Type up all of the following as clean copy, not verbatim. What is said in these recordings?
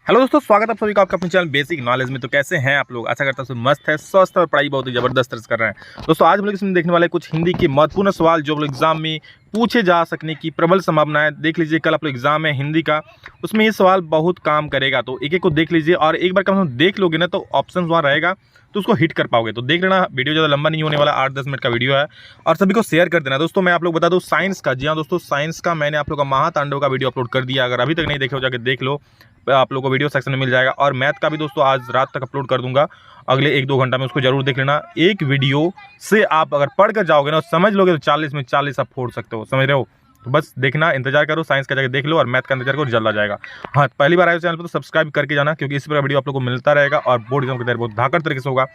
Hello दोस्तों, स्वागत है आप सभी का आपका अपने चैनल बेसिक नॉलेज में। तो कैसे हैं आप लोग? आशा करता हूँ सब मस्त है, स्वस्थ है और पढ़ाई बहुत ही जबरदस्त तरह से कर रहे हैं। दोस्तों आज हम लोग इसमें देखने वाले कुछ हिंदी के महत्वपूर्ण सवाल जो आप लोग एग्जाम में पूछे जा सकने की प्रबल संभावना है। देख लीजिए, कल आप लोग एग्जाम है हिंदी का, उसमें ये सवाल बहुत काम करेगा। तो एक एक को देख लीजिए और एक बार कम से कम देख लोगे ना तो ऑप्शन वहाँ रहेगा तो उसको हिट कर पाओगे। तो देख लेना, वीडियो ज़्यादा लंबा नहीं होने वाला, 8-10 मिनट का वीडियो है और सभी को शेयर कर देना। दोस्तों मैं आप लोग बता दूं साइंस का, जी हाँ दोस्तों, साइंस का मैंने आप लोग का महातांडव का वीडियो अपलोड कर दिया। अगर अभी तक नहीं देखे हो जाके देख लो, आप लोगों को वीडियो सेक्शन में मिल जाएगा। और मैथ का भी दोस्तों आज रात तक अपलोड कर दूंगा, अगले 1-2 घंटा में, उसको जरूर देख लेना। एक वीडियो से आप अगर पढ़ कर जाओगे ना, समझ लोगे तो 40 में 40 आप फोड़ सकते हो, समझ रहे हो? तो बस देखना, इंतजार करो, साइंस का जाकर देख लो और मैथ का इंतजार करो, जल्द आ जाएगा। हाँ, पहली बार आए चैनल पर तो सब्सक्राइब करके जाना, क्योंकि इसी प्रकार वीडियो आप लोगों को मिलता रहेगा और बोर्ड एग्जाम की तैयारी बहुत धाकड़ तरीके से होगा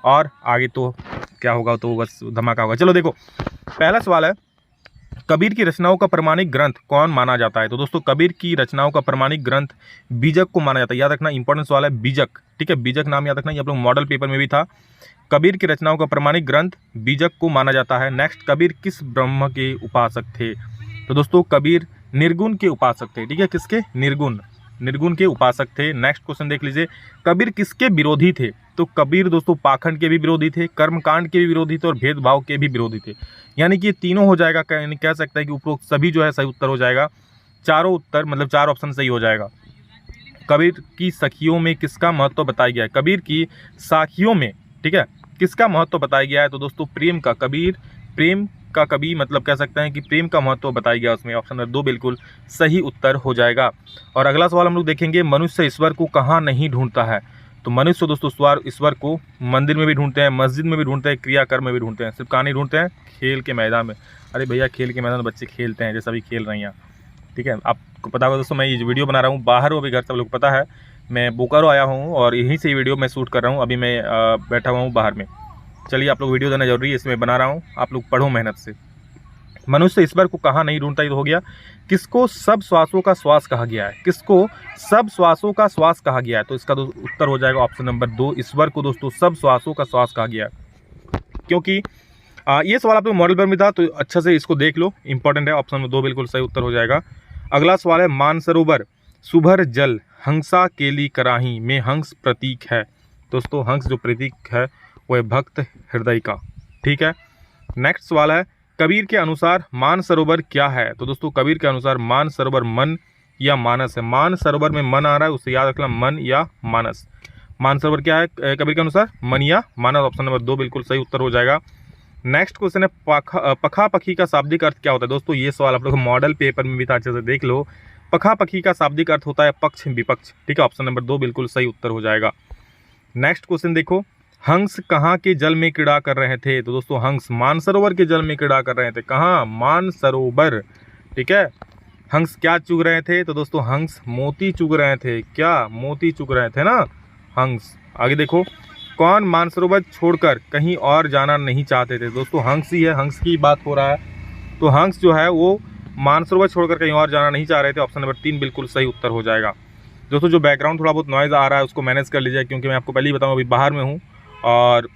और आगे तो क्या होगा, तो बस धमाका होगा। चलो देखो, पहला सवाल है, कबीर की रचनाओं का प्रमाणिक ग्रंथ कौन माना जाता है? तो दोस्तों कबीर की रचनाओं का प्रमाणिक ग्रंथ बीजक को माना जाता है। याद रखना, इंपॉर्टेंट सवाल है, बीजक, ठीक है, बीजक नाम याद रखना, ये आप लोग मॉडल पेपर में भी था। कबीर की रचनाओं का प्रमाणिक ग्रंथ बीजक को माना जाता है। नेक्स्ट, कबीर किस ब्रह्म के उपासक थे? तो दोस्तों कबीर निर्गुण के उपासक थे, ठीक है, किसके? निर्गुण के उपासक थे। नेक्स्ट क्वेश्चन देख लीजिए, कबीर किसके विरोधी थे? तो कबीर दोस्तों पाखंड के भी विरोधी थे, कर्मकांड के भी विरोधी थे और भेदभाव के भी विरोधी थे। यानी कि ये तीनों हो जाएगा, यानी कह सकता है कि उपरोक्त सभी जो है सही उत्तर हो जाएगा। चारों उत्तर मतलब 4 ऑप्शन सही हो जाएगा। कबीर की सखियों में किसका महत्व बताया गया है? कबीर की साखियों में, ठीक है, किसका महत्व बताया गया है? तो दोस्तों प्रेम का, कबीर प्रेम का कवि, मतलब कह सकते हैं कि प्रेम का महत्व बताया गया उसमें। ऑप्शन नंबर 2 बिल्कुल सही उत्तर हो जाएगा। और अगला सवाल हम लोग देखेंगे, मनुष्य ईश्वर को कहाँ नहीं ढूंढता है? तो मनुष्य दोस्तों ईश्वर को मंदिर में भी ढूंढते हैं, मस्जिद में भी ढूंढते हैं, क्रियाकर्म में भी ढूंढते हैं। सिर्फ कहाँ नहीं ढूंढते हैं? खेल के मैदान में। अरे भैया, खेल के मैदान में बच्चे खेलते हैं, जैसा अभी खेल रही हैं, ठीक है। आपको पता होगा दोस्तों, मैं ये वीडियो बना रहा हूँ बाहर हूँ अभी, घर सब लोग पता है, मैं बोकारो आया हूँ और यहीं से ये वीडियो मैं शूट कर रहा हूँ। अभी मैं बैठा हुआ हूँ बाहर में। चलिए, आप लोग वीडियो देना जरूरी है, इसमें बना रहा हूँ, आप लोग पढ़ो मेहनत से। मनुष्य ईश्वर को कहाँ नहीं ढूंढता, ये तो हो गया। किसको सब श्वासों का श्वास कहा गया है? किसको सब श्वासों का श्वास कहा गया है? तो इसका उत्तर हो जाएगा ऑप्शन नंबर 2, ईश्वर को दोस्तों सब श्वासों का श्वास कहा गया है। क्योंकि ये सवाल आप लोग मॉडल पर में था, तो अच्छा से इसको देख लो, इंपॉर्टेंट है। ऑप्शन नंबर 2 बिल्कुल सही उत्तर हो जाएगा। अगला सवाल है, मानसरोवर सुभर जल हंसा केली कराही में हंस प्रतीक है। दोस्तों हंस जो प्रतीक है वह भक्त हृदय का, ठीक है। नेक्स्ट सवाल है, कबीर के अनुसार मानसरोवर क्या है? तो दोस्तों कबीर के अनुसार मानसरोवर मन या मानस है। मानसरोवर में मन आ रहा है, उससे याद रखना, मन या मानस। मानसरोवर क्या है कबीर के अनुसार? मन या मानस। ऑप्शन नंबर 2 बिल्कुल सही उत्तर हो जाएगा। नेक्स्ट क्वेश्चन है, पखा पखी का शाब्दिक अर्थ क्या होता है? दोस्तों ये सवाल आप लोग मॉडल पेपर में भी था, अच्छे से देख लो। पखा पखी का शाब्दिक अर्थ होता है पक्ष विपक्ष, ठीक है। ऑप्शन नंबर 2 बिल्कुल सही उत्तर हो जाएगा। नेक्स्ट क्वेश्चन देखो, हंस कहाँ के जल में क्रीड़ा कर रहे थे? तो दोस्तों हंस मानसरोवर के जल में क्रीड़ा कर रहे थे। कहाँ? मानसरोवर, ठीक है। हंस क्या चुग रहे थे? तो दोस्तों हंस मोती चुग रहे थे। क्या? मोती चुग रहे थे ना हंस। आगे देखो, कौन मानसरोवर छोड़कर कहीं और जाना नहीं चाहते थे? दोस्तों हंस ही है, हंस की बात हो रहा है। तो हंस जो है वो मानसरोवर छोड़कर कहीं और जाना नहीं चाह रहे थे। ऑप्शन नंबर 3 बिल्कुल सही उत्तर हो जाएगा। दोस्तों जो बैकग्राउंड थोड़ा बहुत नॉइज़ आ रहा है उसको मैनेज कर लीजिए, क्योंकि मैं आपको पहले ही बताऊँ अभी बाहर में हूँ और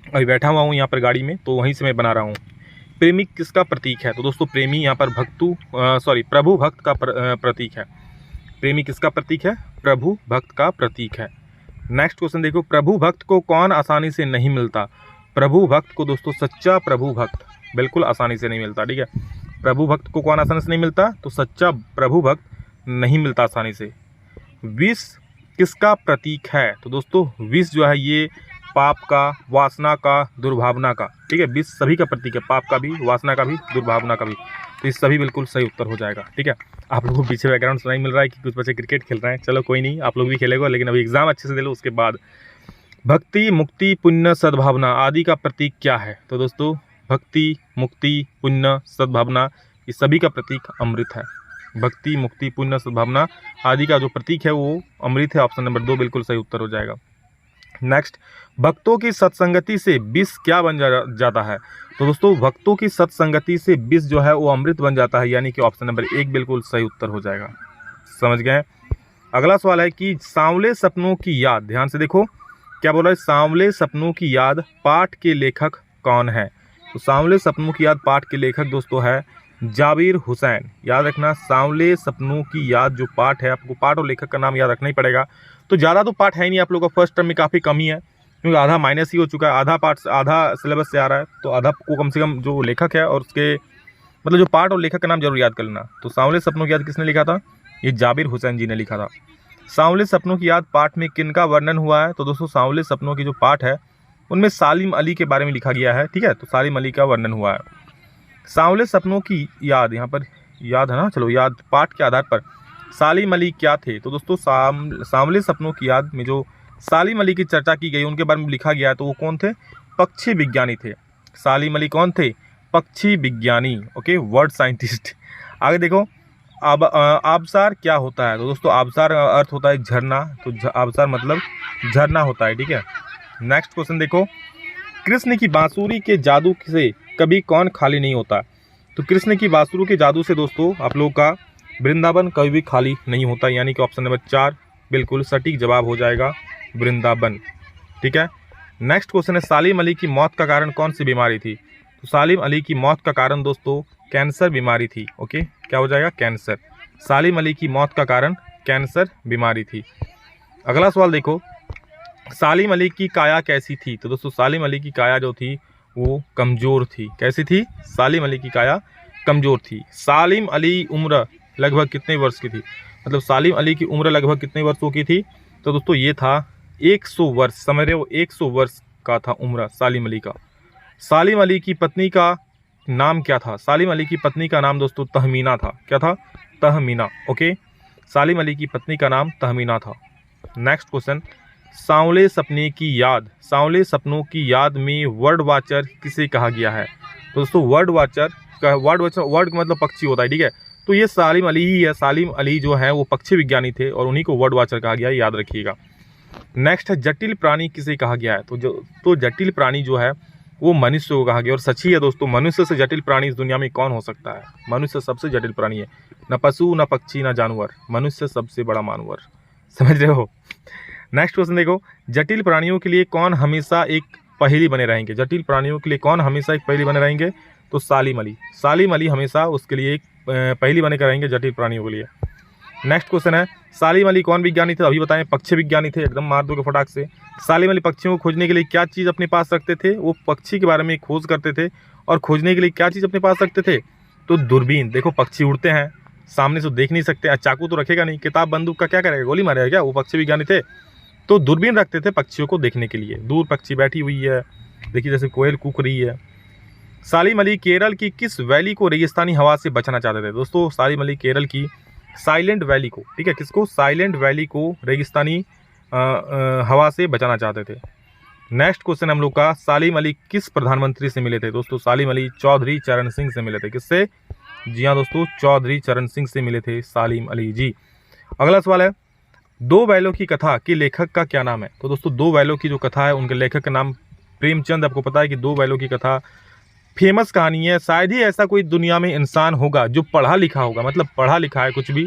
अभी बैठा हुआ हूँ यहाँ पर गाड़ी में, तो वहीं से मैं बना रहा हूँ। प्रेमी किसका प्रतीक है? तो दोस्तों प्रेमी यहाँ पर प्रभु भक्त का प्रतीक है। प्रेमी किसका प्रतीक है? प्रभु भक्त का प्रतीक है। नेक्स्ट क्वेश्चन देखो, प्रभु भक्त को कौन आसानी से नहीं मिलता? प्रभु भक्त को दोस्तों सच्चा प्रभु भक्त बिल्कुल आसानी से नहीं मिलता, ठीक है। प्रभु भक्त को कौन आसानी से नहीं मिलता? तो सच्चा प्रभु भक्त नहीं मिलता आसानी से। विष किसका प्रतीक है? तो दोस्तों विष जो है ये पाप का, वासना का, दुर्भावना का, ठीक है। विष सभी का प्रतीक है, पाप का भी, वासना का भी, दुर्भावना का भी। तो इस सभी बिल्कुल सही उत्तर हो जाएगा, ठीक है। आप लोगों को पीछे बैकग्राउंड सुनाई मिल रहा है कि कुछ बच्चे क्रिकेट खेल रहे हैं, चलो कोई नहीं, आप लोग भी खेलेगा, लेकिन अभी एग्जाम अच्छे से दे लो उसके बाद। भक्ति, मुक्ति, पुण्य, सद्भावना आदि का प्रतीक क्या है? तो दोस्तों भक्ति, मुक्ति, पुण्य, सद्भावना, ये सभी का प्रतीक अमृत है। भक्ति, मुक्ति, पुण्य, सद्भावना आदि का जो प्रतीक है वो अमृत है। ऑप्शन नंबर 2 बिल्कुल सही उत्तर हो जाएगा। नेक्स्ट, भक्तों की सत्संगति से विष क्या बन जाता है? तो दोस्तों भक्तों की सत्संगति से विष जो है वो अमृत बन जाता है, यानी कि ऑप्शन नंबर 1 बिल्कुल सही उत्तर हो जाएगा। समझ गए? अगला सवाल है कि सांवले सपनों की याद, ध्यान से देखो क्या बोल रहा है, सांवले सपनों की याद पाठ के लेखक कौन है? तो सांवले सपनों की याद पाठ के लेखक दोस्तों है जाबिर हुसैन। याद रखना, सांवले सपनों की याद जो पाठ है, आपको पाठ और लेखक का नाम याद रखना ही पड़ेगा। तो ज़्यादा तो पाठ है ही नहीं आप लोगों का, फर्स्ट टर्म में काफ़ी कमी है क्योंकि आधा माइनस ही हो चुका है, आधा पाठ आधा सिलेबस से आ रहा है, तो आधा को कम से कम जो लेखक है और उसके मतलब जो पाठ और लेखक का नाम जरूर याद कर लेना। तो सांवले सपनों की याद किसने लिखा था? ये जाबिर हुसैन जी ने लिखा था। सांवले सपनों की याद पाठ में किनका वर्णन हुआ है? तो दोस्तों सांवले सपनों की जो पाठ है उनमें सालिम अली के बारे में लिखा गया है, ठीक है, तो सालिम अली का वर्णन हुआ है। सांवले सपनों की याद, यहाँ पर याद है ना, चलो याद पाठ के आधार पर सालिम अली क्या थे? तो दोस्तों सांवले सपनों की याद में जो सालिम अली की चर्चा की गई उनके बारे में लिखा गया है, तो वो कौन थे? पक्षी विज्ञानी थे। सालिम अली कौन थे? पक्षी विज्ञानी, ओके, वर्ड साइंटिस्ट। आगे देखो, आबसार क्या होता है? तो दोस्तों आबसार अर्थ होता है झरना, तो आबसार मतलब झरना होता है, ठीक है। नेक्स्ट क्वेश्चन देखो, कृष्ण की बांसुरी के जादू से कभी कौन खाली नहीं होता? तो कृष्ण की बांसुरी के जादू से दोस्तों आप लोग का वृंदावन कभी भी खाली नहीं होता, यानी कि ऑप्शन नंबर 4 बिल्कुल सटीक जवाब हो जाएगा, वृंदावन, ठीक है। नेक्स्ट क्वेश्चन है, सालिम अली की मौत का कारण कौन सी बीमारी थी? तो सालिम अली की मौत का कारण दोस्तों कैंसर बीमारी थी, ओके, क्या हो जाएगा? कैंसर। सालिम अली की मौत का कारण कैंसर बीमारी थी। अगला सवाल देखो, सालिम अली की काया कैसी थी? तो दोस्तों सालिम अली की काया जो थी वो कमज़ोर थी। कैसी थी? सालिम अली की काया कमज़ोर थी। सालिम अली उम्र लगभग कितने वर्ष की थी? मतलब सालिम अली की उम्र लगभग कितने वर्षों की थी? तो दोस्तों ये था 100 वर्ष, समझ रहे हो, 100 वर्ष का था उम्र सालिम अली का। सालिम अली की पत्नी का नाम क्या था? सालिम अली की पत्नी का नाम दोस्तों तहमीना था। क्या था? तहमीना, ओके। सालिम अली की पत्नी का नाम तहमीना था। नेक्स्ट क्वेश्चन, सांवले सपने की याद, सांवले सपनों की याद में वर्ड वाचर किसे कहा गया है? तो दोस्तों वर्ड वाचर वर्ड का मतलब पक्षी होता है, ठीक है, तो ये सालिम अली ही है। सालिम अली जो है वो पक्षी विज्ञानी थे और उन्हीं को वर्ड वाचर कहा गया है, याद रखिएगा। नेक्स्ट है, जटिल प्राणी किसे कहा गया है? तो जटिल प्राणी जो है वो मनुष्य को कहा गया, और सच ही है दोस्तों, मनुष्य से जटिल प्राणी इस दुनिया में कौन हो सकता है? मनुष्य सबसे जटिल प्राणी है, न पशु न पक्षी न जानवर, मनुष्य सबसे बड़ा मानवर, समझ रहे हो। नेक्स्ट क्वेश्चन देखो, जटिल प्राणियों के लिए कौन हमेशा एक पहेली बने रहेंगे? जटिल प्राणियों के लिए कौन हमेशा एक पहेली बने रहेंगे? तो सालिम अली। सालिम अली हमेशा उसके लिए एक पहेली बने कर रहेंगे जटिल प्राणियों के लिए। नेक्स्ट क्वेश्चन है, सालिम अली कौन विज्ञानी थे? अभी बताएं, पक्षी विज्ञानी थे, एकदम मार दोगे फटाक से। सालिम अली पक्षियों को खोजने के लिए क्या चीज़ अपने पास रखते थे? वो पक्षी के बारे में खोज करते थे, और खोजने के लिए क्या चीज़ अपने पास रखते थे? तो दूरबीन। देखो पक्षी उड़ते हैं, सामने से देख नहीं सकते, चाकू तो रखेगा नहीं, किताब बंदूक का क्या करेगा, गोली मारेगा क्या? वो पक्षी विज्ञानी थे, तो दूरबीन रखते थे पक्षियों को देखने के लिए। दूर पक्षी बैठी हुई है, देखिए जैसे कोयल कूक रही है। सालिम अली केरल की किस वैली को रेगिस्तानी हवा से बचाना चाहते थे? दोस्तों सालिम अली केरल की साइलेंट वैली को, ठीक है, किसको? साइलेंट वैली को रेगिस्तानी हवा से बचाना चाहते थे। नेक्स्ट क्वेश्चन हम लोग का, सालिम अली किस प्रधानमंत्री से मिले थे? दोस्तों सालिम अली चौधरी चरण सिंह से मिले थे। किससे? जी हाँ दोस्तों, चौधरी चरण सिंह से मिले थे सालिम अली जी। अगला सवाल है, दो बैलों की कथा के लेखक का क्या नाम है? तो दोस्तों दो बैलों की जो कथा है उनके लेखक का नाम प्रेमचंद। आपको पता है कि दो बैलों की कथा फेमस कहानी है, शायद ही ऐसा कोई दुनिया में इंसान होगा जो पढ़ा लिखा होगा, मतलब पढ़ा लिखा है कुछ भी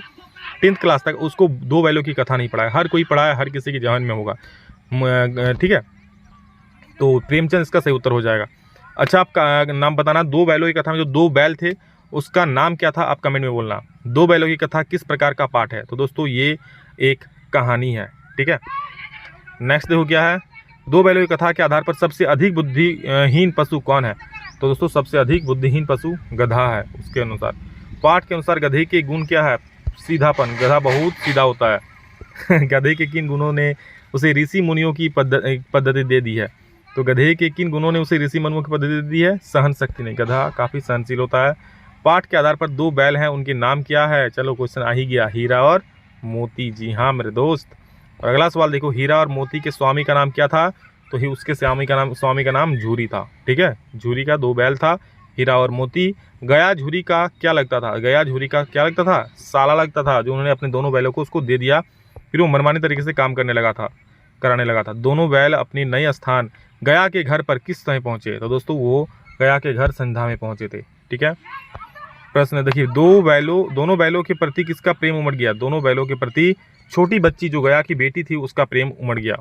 10th क्लास तक, उसको दो बैलों की कथा नहीं पढ़ा है। हर कोई पढ़ा है, हर किसी के जहन में होगा, ठीक है, तो प्रेमचंद इसका सही उत्तर हो जाएगा। अच्छा आपका नाम बताना, दो बैलों की कथा में जो दो बैल थे उसका नाम क्या था? आप कमेंट में बोलना। दो बैलों की कथा किस प्रकार का पाठ है? तो दोस्तों ये एक कहानी है, ठीक है। नेक्स्ट देखो क्या है, दो बैलों की कथा के आधार पर सबसे अधिक बुद्धिहीन पशु कौन है? तो दोस्तों सबसे अधिक बुद्धिहीन पशु गधा है। उसके अनुसार, पाठ के अनुसार गधे के गुण क्या है? सीधापन, गधा बहुत सीधा होता है। गधे के किन गुणों ने उसे ऋषि मुनियों की पद्धति दे दी है? तो गधे के किन गुणों ने उसे ऋषि मुनियों की पद्धति दे दी है? सहन शक्ति ने, गधा काफ़ी सहनशील होता है। पाठ के आधार पर दो बैल हैं, उनके नाम क्या है? चलो क्वेश्चन आ ही गया, हीरा और मोती। जी हाँ मेरे दोस्त। और अगला सवाल देखो, हीरा और मोती के स्वामी का नाम क्या था? तो ही उसके स्वामी का नाम झूरी था, ठीक है। झूरी का दो बैल था, हीरा और मोती। गया झूरी का क्या लगता था? गया झूरी का क्या लगता था? साला लगता था, जो उन्होंने अपने दोनों बैलों को उसको दे दिया, फिर वो मनमानी तरीके से काम कराने लगा था। दोनों बैल अपनी नए स्थान गया के घर पर किस समय पहुंचे? तो दोस्तों वो गया के घर संध्या में पहुंचे थे, ठीक है। प्रश्न देखिए, दोनों बैलों के प्रति किसका प्रेम उमड़ गया? दोनों बैलों के प्रति छोटी बच्ची जो गया की बेटी थी उसका प्रेम उमड़ गया।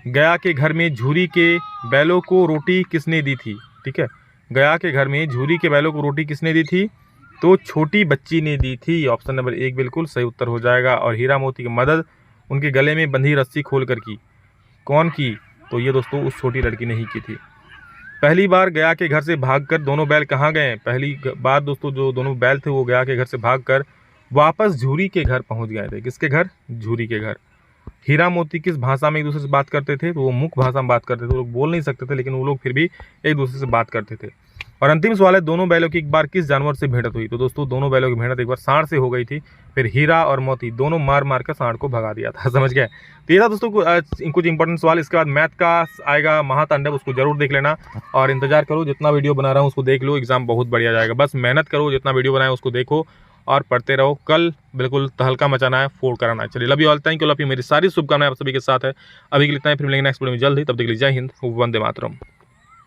गया के घर में झूरी के बैलों को रोटी किसने दी थी? ठीक है, गया के घर में झूरी के बैलों को रोटी किसने दी थी? तो छोटी बच्ची ने दी थी। ऑप्शन नंबर 1 बिल्कुल सही उत्तर हो जाएगा। और हीरा मोती की मदद उनके गले में बंधी रस्सी खोलकर की। कौन की? तो ये दोस्तों उस छोटी लड़की ने ही की थी। पहली बार गया के घर से भागकर दोनों बैल कहाँ गए? पहली बार दोस्तों जो दोनों बैल थे वो गया के घर से भागकर वापस झूरी के घर पहुंच गए थे। किसके घर? झूरी के घर। हीरा मोती किस भाषा में एक दूसरे से बात करते थे? तो वो मुख भाषा में बात करते थे। वो लोग बोल नहीं सकते थे, लेकिन वो लोग फिर भी एक दूसरे से बात करते थे। और अंतिम सवाल है, दोनों बैलों की एक बार किस जानवर से भिड़ंत हुई? तो दोस्तों दोनों बैलों की भिड़ंत एक बार सांड से हो गई थी। फिर हीरा और मोती दोनों मार मार कर सांड को भगा दिया था। समझ गए? तो ये था दोस्तों कुछ इंपॉर्टेंट सवाल। इसके बाद मैथ का आएगा महातांडव, उसको जरूर देख लेना। और इंतजार करो, जितना वीडियो बना रहा हूँ उसको देख लो, एग्जाम बहुत बढ़िया जाएगा। बस मेहनत करो, जितना वीडियो बनाए उसको देखो और पढ़ते रहो। कल बिल्कुल तहलका मचाना है, फोड़ कराना है। चलिए, love you all, thank you, love you. मेरी सारी शुभकामनाएं आप सभी के साथ है। अभी के लिए इतना ही, फिर मिलेंगे नेक्स्ट वीडियो में जल्द ही। तब तक के लिए जय हिंद, वंदे मातरम।